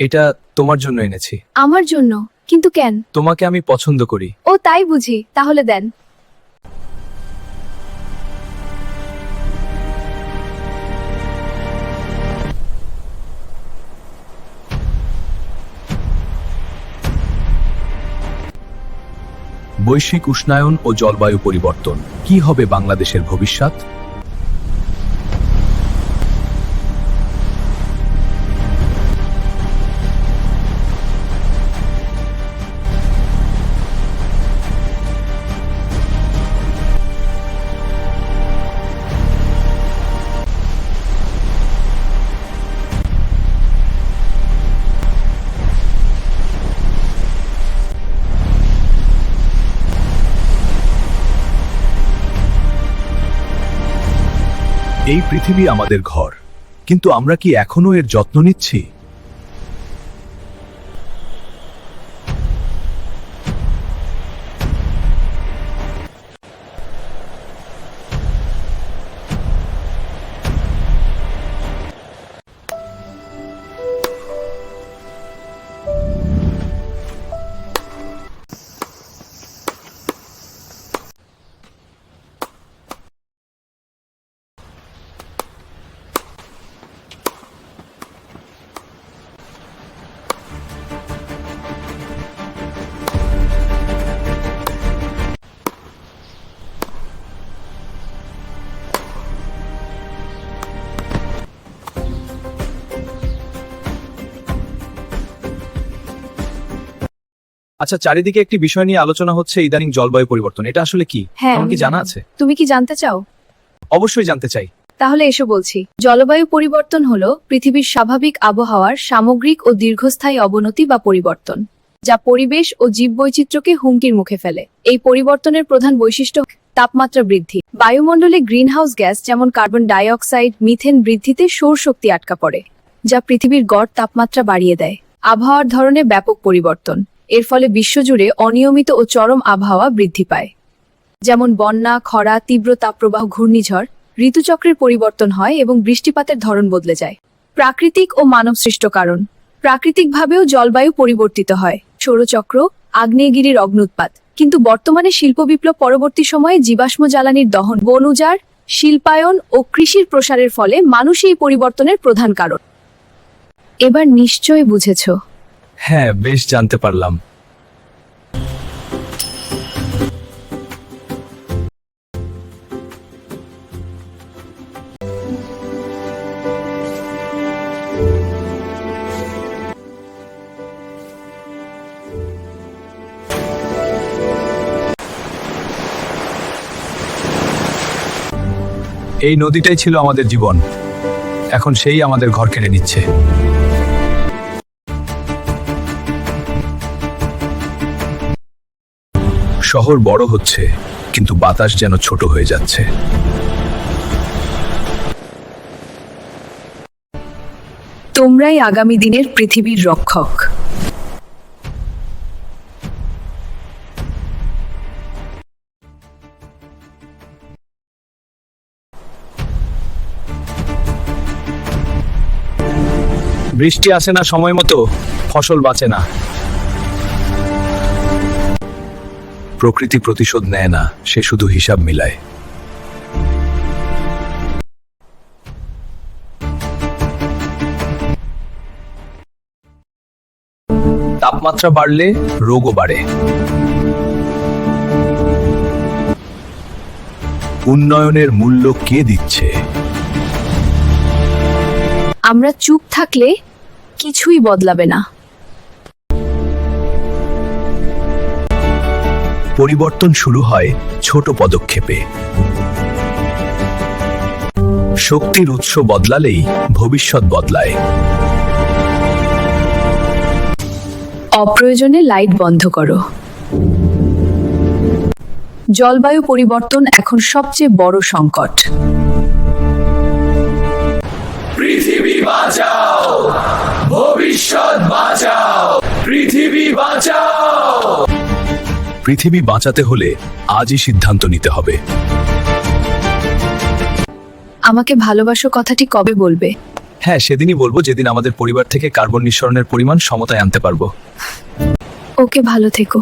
এটা তোমার জন্য এনেছি। আমার জন্য? কিন্তু কেন? তোমাকে আমি পছন্দ করি। ও তাই বুঝি, তাহলে দেন। বৈশ্বিক উষ্ণায়ন ও জলবায়ু পরিবর্তন, কি হবে বাংলাদেশের ভবিষ্যৎ? এই পৃথিবী আমাদের ঘর, কিন্তু আমরা কি এখনো এর যত্ন নিচ্ছি? আচ্ছা, চারিদিকে একটি বিষয় নিয়ে আলোচনা হচ্ছে, ইদানিং জলবায়ু পরিবর্তন। এটা আসলে কি? হ্যাঁ, তোমার কি জানা আছে? তুমি কি জানতে চাও? অবশ্যই জানতে চাই। তাহলে এসো বলছি। জলবায়ু পরিবর্তন হলো পৃথিবীর স্বাভাবিক আবহাওয়ার সামগ্রিক ও দীর্ঘস্থায়ী অবনতি বা পরিবর্তন, যা পরিবেশ ও জীববৈচিত্র্যকে হুমকির মুখে ফেলে। এই পরিবর্তনের প্রধান বৈশিষ্ট্য তাপমাত্রা বৃদ্ধি। বায়ুমণ্ডলে গ্রিনহাউস গ্যাস যেমন কার্বন ডাই অক্সাইড, মিথেন বৃদ্ধিতে সৌরশক্তি আটকা পড়ে, যা পৃথিবীর গড় তাপমাত্রা বাড়িয়ে দেয়। আবহাওয়ার ধরনে ব্যাপক পরিবর্তন। এর ফলে বিশ্বজুড়ে অনিয়মিত ও চরম আবহাওয়া বৃদ্ধি পায়, যেমন বন্যা, খরা, তীব্র তাপপ্রবাহ, ঘূর্ণিঝড়। ঋতুচক্রের পরিবর্তন হয় এবং বৃষ্টিপাতের ধরন বদলে যায়। প্রাকৃতিক ও মানবসৃষ্ট কারণ। প্রাকৃতিকভাবেও জলবায়ু পরিবর্তিত হয়। সৌরচক্র, আগ্নেয়গিরির অগ্ন্যুৎপাত। কিন্তু বর্তমানে শিল্প বিপ্লব পরবর্তী সময়ে জীবাশ্ম জ্বালানির দহন, বন উজাড়, শিল্পায়ন ও কৃষির প্রসারের ফলে মানুষ এই পরিবর্তনের প্রধান কারণ। এবার নিশ্চয়ই বুঝেছ। হ্যাঁ, বেশ জানতে পারলাম। এই নদীটাই ছিল আমাদের জীবন, এখন সেই আমাদের ঘর কেড়ে নিচ্ছে। শহর বড় হচ্ছে, কিন্তু বাতাস যেন ছোট হয়ে যাচ্ছে। তোমরাই আগামী দিনের পৃথিবীর রক্ষক। বৃষ্টি আসে না সময় মতো, ফসল বাঁচে না। প্রকৃতি প্রতিশোধ নেয় না, সে শুধু হিসাব মিলায়। তাপমাত্রা বাড়লে রোগও বাড়ে। উন্নয়নের মূল্য কে দিচ্ছে? আমরা চুপ থাকলে কিছুই বদলাবে না। পরিবর্তন শুরু হয় ছোট পদক্ষেপে। শক্তির উৎস বদলালেই ভবিষ্যৎ বদলায়। অপ্রয়োজনে লাইট বন্ধ করো। জলবায়ু পরিবর্তন এখন সবচেয়ে বড় সংকট। পৃথিবী বাঁচাও, ভবিষ্যৎ বাঁচাও, পৃথিবী বাঁচাও। পৃথিবী বাঁচাতে হলে আজই সিদ্ধান্ত নিতে হবে। আমাকে ভালোবাসো কথাটি কবে বলবে? হ্যাঁ, সেদিনই বলবো যেদিন আমাদের পরিবার থেকে কার্বন নিঃসরণের পরিমাণ সমতায় আনতে পারবো। ওকে, ভালো থেকো।